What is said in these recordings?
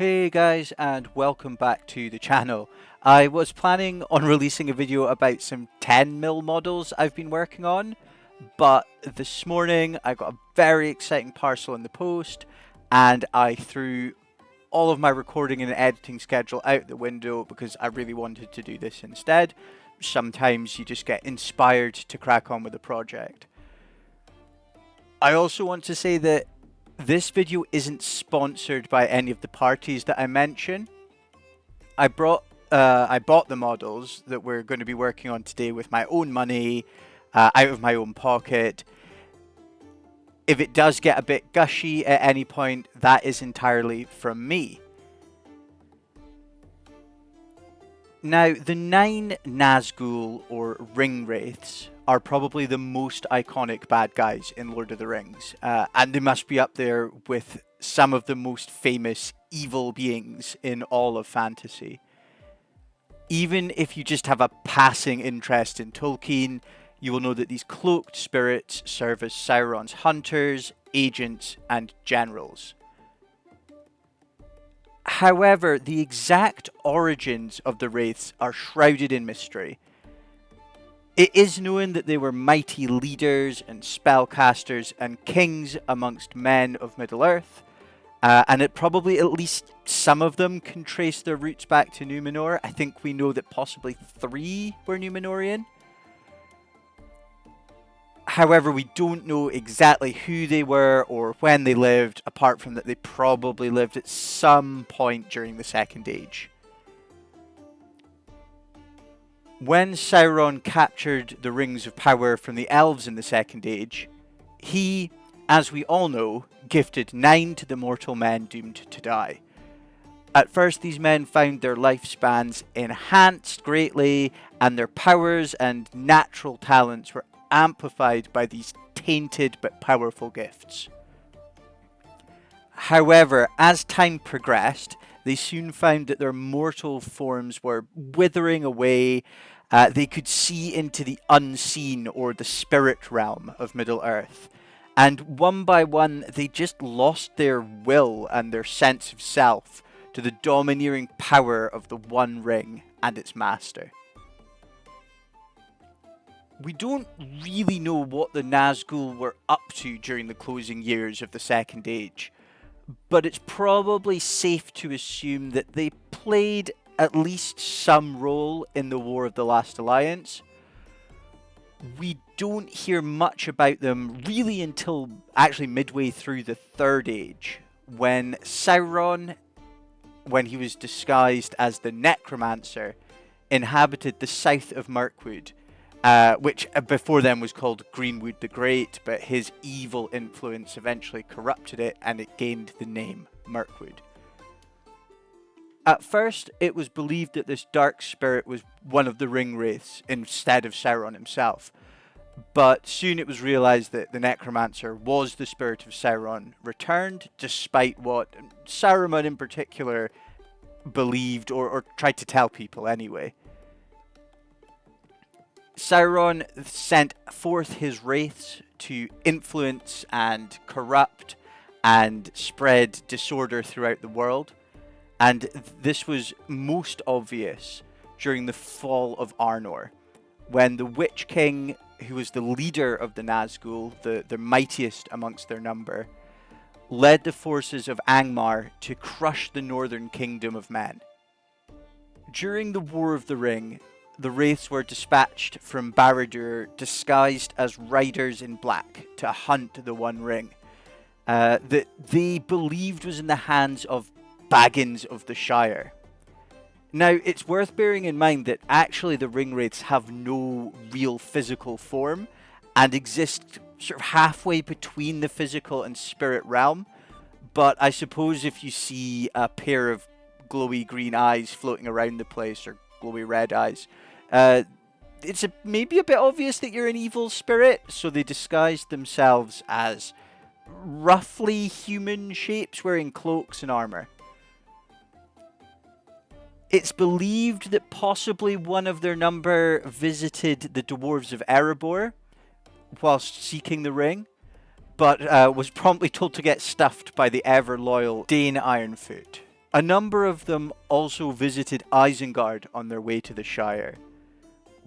Hey guys, and welcome back to the channel. I was planning on releasing a video about some 10mm models I've been working on, but this morning I got a very exciting parcel in the post and I threw all of my recording and editing schedule out the window because I really wanted to do this instead. Sometimes you just get inspired to crack on with a project. I also want to say that this video isn't sponsored by any of the parties that I mention. I bought the models that we're going to be working on today with my own money, out of my own pocket. If it does get a bit gushy at any point, that is entirely from me. Now, the 9 Nazgul or Ringwraiths are probably the most iconic bad guys in Lord of the Rings, and they must be up there with some of the most famous evil beings in all of fantasy. Even if you just have a passing interest in Tolkien, you will know that these cloaked spirits serve as Sauron's hunters, agents, and generals. However, the exact origins of the Wraiths are shrouded in mystery. It is known that they were mighty leaders and spellcasters and kings amongst men of Middle-earth, and it probably at least some of them can trace their roots back to Numenor. I think we know that possibly 3 were Numenorian. However, we don't know exactly who they were or when they lived, apart from that they probably lived at some point during the Second Age. When Sauron captured the Rings of Power from the elves in the Second Age, he, as we all know, gifted 9 to the mortal men doomed to die. At first, these men found their lifespans enhanced greatly, and their powers and natural talents were amplified by these tainted but powerful gifts. However, as time progressed, they soon found that their mortal forms were withering away. They could see into the unseen or the spirit realm of Middle-earth. And one by one, they just lost their will and their sense of self to the domineering power of the One Ring and its master. We don't really know what the Nazgul were up to during the closing years of the Second Age, but it's probably safe to assume that they played at least some role in the War of the Last Alliance. We don't hear much about them really until actually midway through the Third Age, when Sauron, when he was disguised as the Necromancer, inhabited the south of Mirkwood, which before then was called Greenwood the Great, but his evil influence eventually corrupted it and it gained the name Mirkwood. At first, it was believed that this dark spirit was one of the Ringwraiths instead of Sauron himself, but soon it was realized that the Necromancer was the spirit of Sauron returned, despite what Saruman in particular believed or tried to tell people anyway. Sauron sent forth his wraiths to influence and corrupt and spread disorder throughout the world, and this was most obvious during the fall of Arnor, when the Witch King, who was the leader of the Nazgul, the mightiest amongst their number, led the forces of Angmar to crush the northern kingdom of men. During the War of the Ring, the Wraiths were dispatched from Barad-dûr disguised as riders in black to hunt the One Ring that they believed was in the hands of Baggins of the Shire. Now, it's worth bearing in mind that actually the Ringwraiths have no real physical form and exist sort of halfway between the physical and spirit realm, but I suppose if you see a pair of glowy green eyes floating around the place, or glowy red eyes, it's maybe a bit obvious that you're an evil spirit, so they disguised themselves as roughly human shapes wearing cloaks and armor. It's believed that possibly one of their number visited the dwarves of Erebor whilst seeking the ring, but was promptly told to get stuffed by the ever-loyal Dane Ironfoot. A number of them also visited Isengard on their way to the Shire,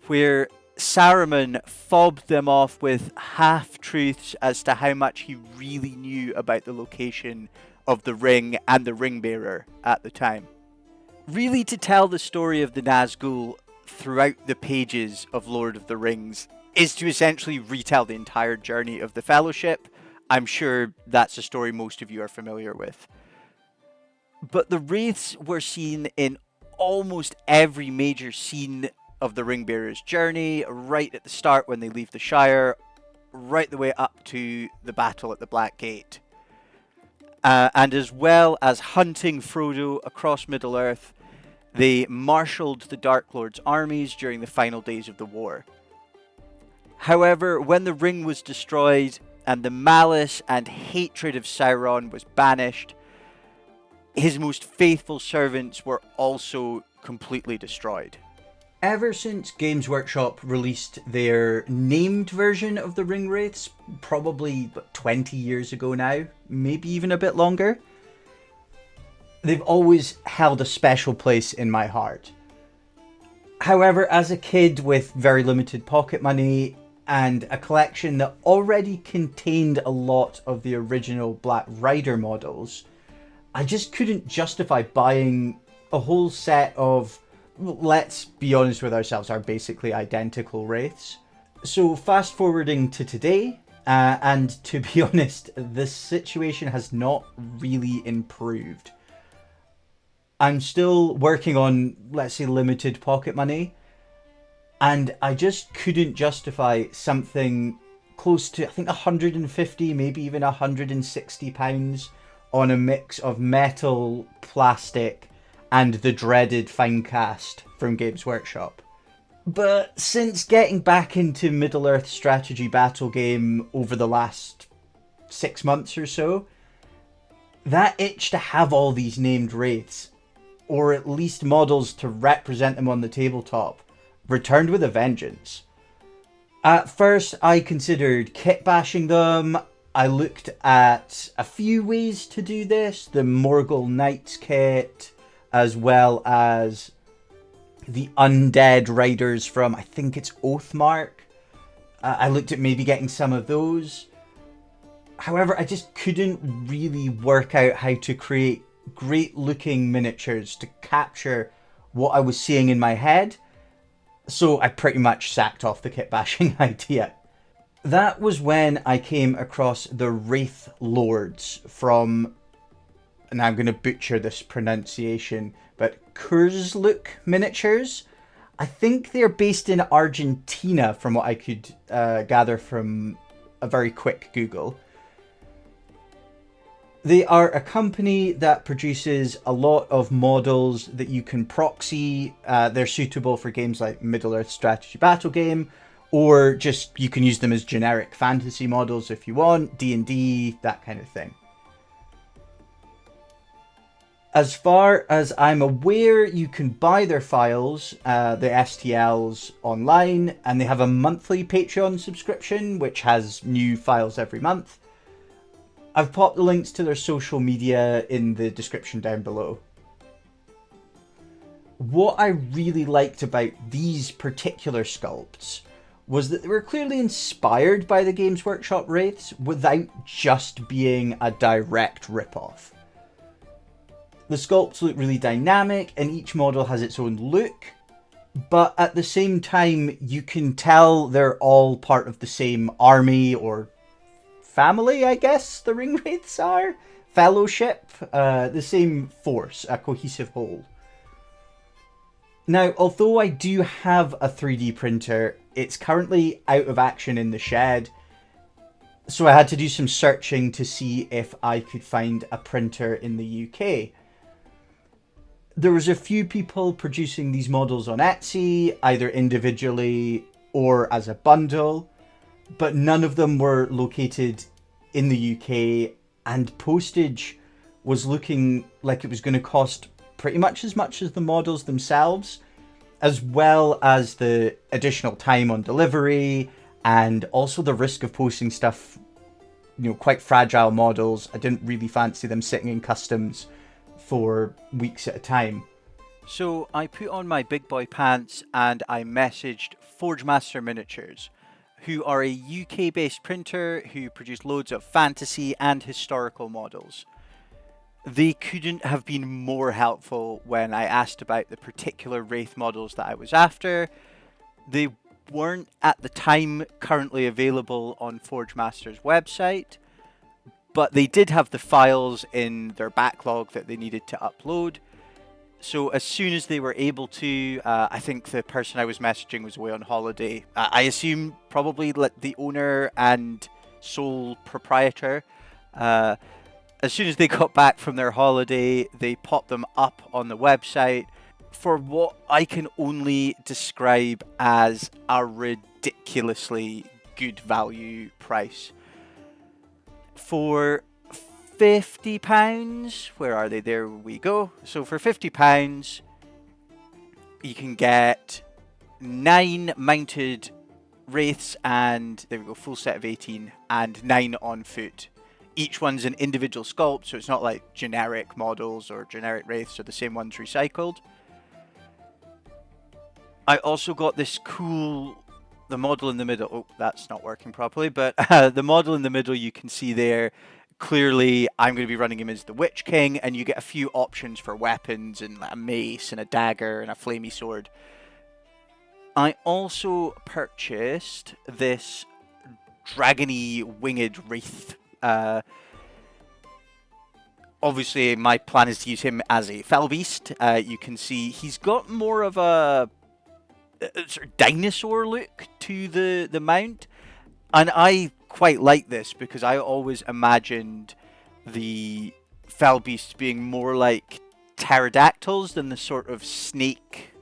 where Saruman fobbed them off with half-truths as to how much he really knew about the location of the ring and the ring-bearer at the time. Really, to tell the story of the Nazgul throughout the pages of Lord of the Rings is to essentially retell the entire journey of the Fellowship. I'm sure that's a story most of you are familiar with. But the Wraiths were seen in almost every major scene of the Ringbearer's journey, right at the start when they leave the Shire, right the way up to the battle at the Black Gate. And as well as hunting Frodo across Middle-earth, they marshalled the Dark Lord's armies during the final days of the war. However, when the ring was destroyed and the malice and hatred of Sauron was banished, his most faithful servants were also completely destroyed. Ever since Games Workshop released their named version of the Ringwraiths, probably 20 years ago now, maybe even a bit longer, they've always held a special place in my heart. However, as a kid with very limited pocket money and a collection that already contained a lot of the original Black Rider models, I just couldn't justify buying a whole set of, let's be honest with ourselves, are basically identical Wraiths. So fast forwarding to today, and to be honest, this situation has not really improved. I'm still working on, let's say, limited pocket money, and I just couldn't justify something close to, I think, 150, maybe even 160 pounds on a mix of metal, plastic, and the dreaded Finecast from Games Workshop. But since getting back into Middle-earth strategy battle game over the last 6 months or so, that itch to have all these named Wraiths, or at least models to represent them on the tabletop, returned with a vengeance. At first, I considered kit bashing them. I looked at a few ways to do this, the Morgul Knights kit, as well as the undead riders from, I think it's Oathmark. I looked at maybe getting some of those. However, I just couldn't really work out how to create great looking miniatures to capture what I was seeing in my head. So I pretty much sacked off the kit bashing idea. That was when I came across the Wraith Lords from, and I'm going to butcher this pronunciation, but Kurzluk Miniatures. I think they're based in Argentina from what I could gather from a very quick Google. They are a company that produces a lot of models that you can proxy. They're suitable for games like Middle-earth Strategy Battle Game, or just you can use them as generic fantasy models if you want, D&D, that kind of thing. As far as I'm aware, you can buy their files, the STLs, online, and they have a monthly Patreon subscription, which has new files every month. I've popped the links to their social media in the description down below. What I really liked about these particular sculpts was that they were clearly inspired by the Games Workshop Wraiths without just being a direct rip-off. The sculpts look really dynamic and each model has its own look, but at the same time you can tell they're all part of the same army or family, I guess the Ringwraiths are? Fellowship, the same force, a cohesive whole. Now, although I do have a 3D printer, it's currently out of action in the shed, so I had to do some searching to see if I could find a printer in the UK. There was a few people producing these models on Etsy, either individually or as a bundle, but none of them were located in the UK, and postage was looking like it was going to cost pretty much as the models themselves, as well as the additional time on delivery, and also the risk of posting stuff, quite fragile models. I didn't really fancy them sitting in customs for weeks at a time. So I put on my big boy pants and I messaged Forgemaster Miniatures, who are a UK based printer who produce loads of fantasy and historical models. They couldn't have been more helpful when I asked about the particular Wraith models that I was after. They weren't at the time currently available on Forgemaster's website, but they did have the files in their backlog that they needed to upload. So as soon as they were able to, I think the person I was messaging was away on holiday. I assume probably the owner and sole proprietor. As soon as they got back from their holiday, they popped them up on the website for what I can only describe as a ridiculously good value price. For £50, where are they? There we go. So for £50, you can get 9 mounted Wraiths and there we go, full set of 18 and 9 on foot. Each one's an individual sculpt, so it's not like generic models or generic Wraiths are the same ones recycled. I also got this cool, the model in the middle. Oh, that's not working properly, but the model in the middle you can see there. Clearly, I'm going to be running him as the Witch King, and you get a few options for weapons and a mace and a dagger and a flamey sword. I also purchased this dragony winged wraith. Obviously, my plan is to use him as a fell beast. You can see he's got more of a sort of dinosaur look to the mount, and I quite like this because I always imagined the fell beasts being more like pterodactyls than the sort of snake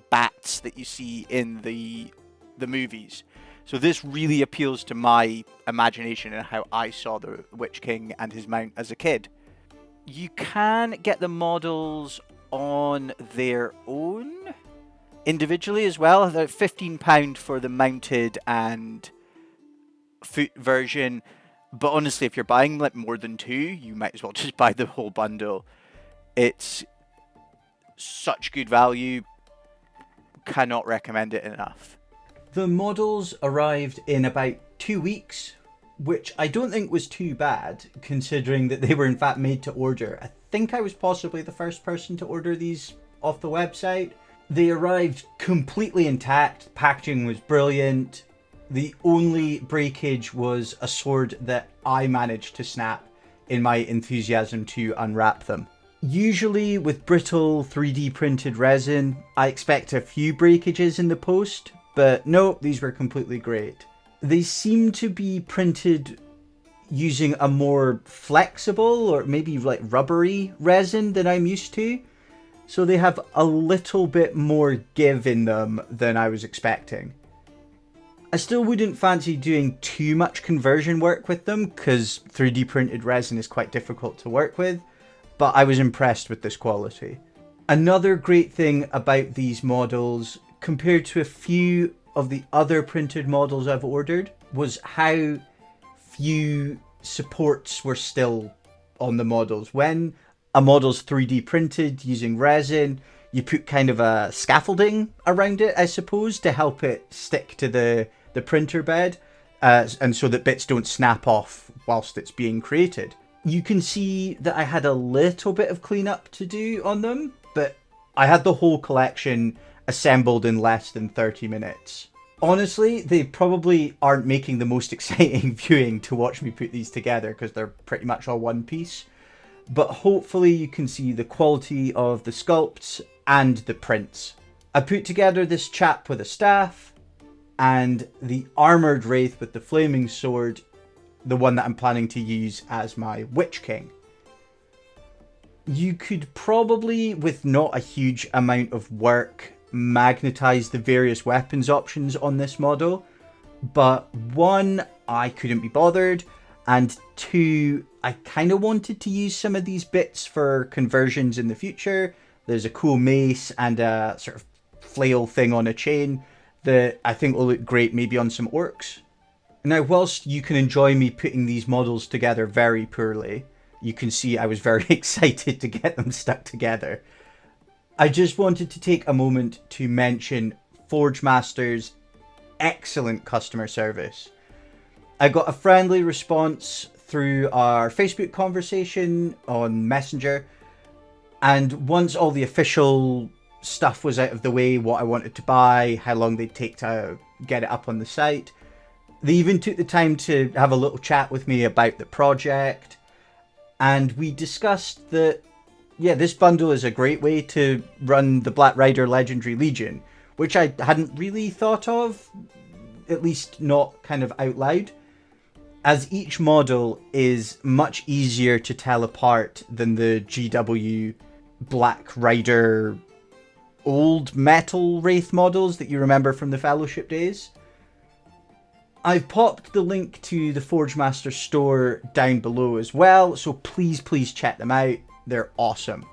bats that you see in the movies. So this really appeals to my imagination and how I saw the Witch King and his mount as a kid. You can get the models on their own individually as well. They're £15 for the mounted and foot version, but honestly, if you're buying like more than 2, you might as well just buy the whole bundle. It's such good value, cannot recommend it enough. The models arrived in about 2 weeks, which I don't think was too bad, considering that they were in fact made to order. I think I was possibly the first person to order these off the website. They arrived completely intact, packaging was brilliant. The only breakage was a sword that I managed to snap in my enthusiasm to unwrap them. Usually with brittle 3D printed resin, I expect a few breakages in the post, but no, these were completely great. They seem to be printed using a more flexible or maybe like rubbery resin than I'm used to, so they have a little bit more give in them than I was expecting. I still wouldn't fancy doing too much conversion work with them because 3D printed resin is quite difficult to work with, but I was impressed with this quality. Another great thing about these models, compared to a few of the other printed models I've ordered, was how few supports were still on the models. When a model's 3D printed using resin, you put kind of a scaffolding around it, I suppose, to help it stick to the printer bed, and so that bits don't snap off whilst it's being created. You can see that I had a little bit of cleanup to do on them, but I had the whole collection assembled in less than 30 minutes. Honestly, they probably aren't making the most exciting viewing to watch me put these together because they're pretty much all one piece, but hopefully you can see the quality of the sculpts and the prints. I put together this chap with a staff, and the armoured wraith with the flaming sword, the one that I'm planning to use as my Witch King. You could probably, with not a huge amount of work, magnetize the various weapons options on this model, but 1, I couldn't be bothered, and 2, I kind of wanted to use some of these bits for conversions in the future. There's a cool mace and a sort of flail thing on a chain that I think will look great maybe on some orcs. Now, whilst you can enjoy me putting these models together very poorly, you can see I was very excited to get them stuck together. I just wanted to take a moment to mention Forgemaster's excellent customer service. I got a friendly response through our Facebook conversation on Messenger, and once all the official stuff was out of the way, what I wanted to buy, how long they'd take to get it up on the site, they even took the time to have a little chat with me about the project, and we discussed that, yeah, this bundle is a great way to run the Black Rider Legendary Legion, which I hadn't really thought of, at least not kind of out loud, as each model is much easier to tell apart than the GW Black Rider old metal Wraith models that you remember from the Fellowship days. I've popped the link to the Forgemaster store down below as well, so please check them out. They're awesome.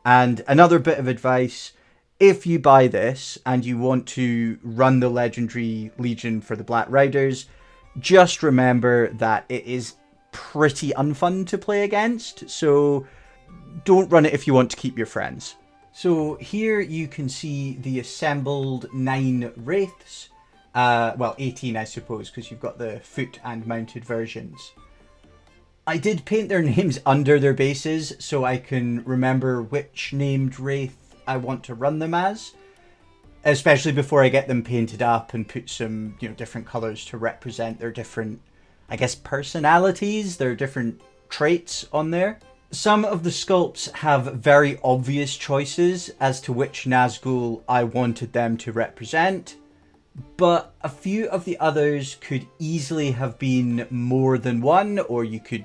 And another bit of advice, if you buy this and you want to run the Legendary Legion for the Black Riders, just remember that it is pretty unfun to play against, so don't run it if you want to keep your friends. So here you can see the assembled 9 Wraiths. Well, 18 I suppose, because you've got the foot and mounted versions. I did paint their names under their bases so I can remember which named Wraith I want to run them as, especially before I get them painted up and put some, different colours to represent their different, I guess, personalities, their different traits on there. Some of the sculpts have very obvious choices as to which Nazgul I wanted them to represent, but a few of the others could easily have been more than one, or you could,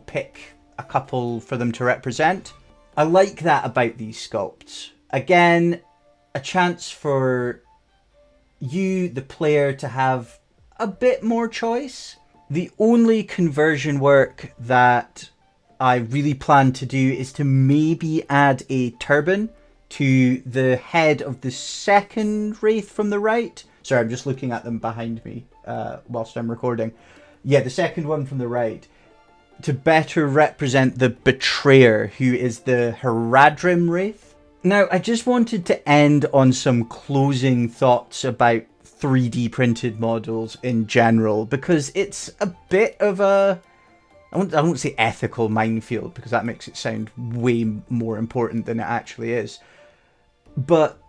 pick a couple for them to represent. I like that about these sculpts. Again, a chance for you, the player, to have a bit more choice. The only conversion work that I really plan to do is to maybe add a turban to the head of the second Wraith from the right. Sorry, I'm just looking at them behind me whilst I'm recording. Yeah, the second one from the right, to better represent the Betrayer, who is the Haradrim Wraith. Now, I just wanted to end on some closing thoughts about 3D printed models in general, because it's a bit of a, I won't say ethical minefield, because that makes it sound way more important than it actually is. But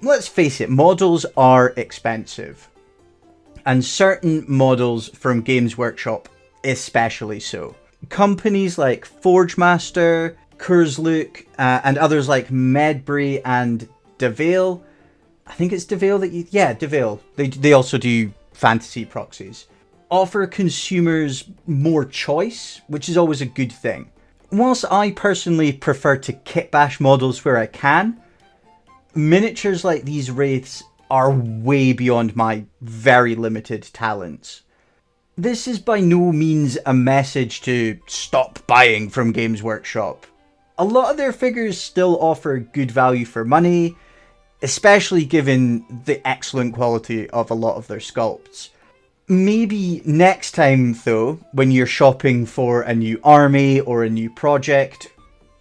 let's face it, models are expensive. And certain models from Games Workshop especially so. Companies like Forgemaster, Kurzluk, and others like Medbury and DeVale. I think it's DeVale that you... Yeah, DeVale. They also do fantasy proxies. Offer consumers more choice, which is always a good thing. Whilst I personally prefer to kit bash models where I can, miniatures like these Wraiths are way beyond my very limited talents. This is by no means a message to stop buying from Games Workshop. A lot of their figures still offer good value for money, especially given the excellent quality of a lot of their sculpts. Maybe next time though, when you're shopping for a new army or a new project,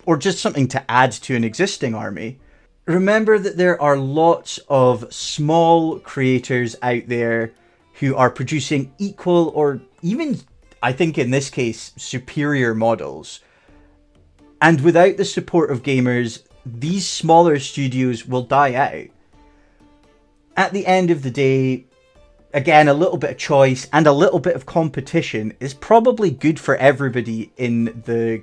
or just something to add to an existing army, remember that there are lots of small creators out there who are producing equal or even, I think in this case, superior models. And without the support of gamers, these smaller studios will die out. At the end of the day, again, a little bit of choice and a little bit of competition is probably good for everybody in the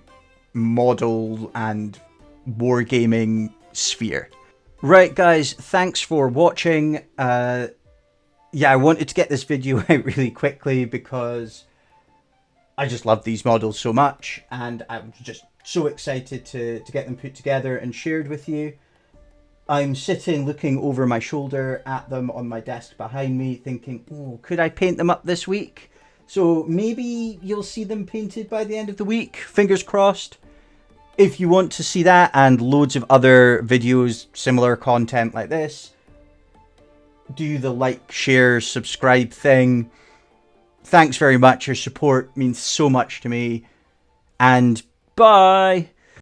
model and wargaming sphere. Right, guys, thanks for watching. Yeah, I wanted to get this video out really quickly because I just love these models so much, and I'm just so excited to get them put together and shared with you. I'm sitting looking over my shoulder at them on my desk behind me thinking, oh, could I paint them up this week? So maybe you'll see them painted by the end of the week, fingers crossed. If you want to see that and loads of other videos, similar content like this, do the like, share, subscribe thing. Thanks very much. Your support means so much to me. and bye.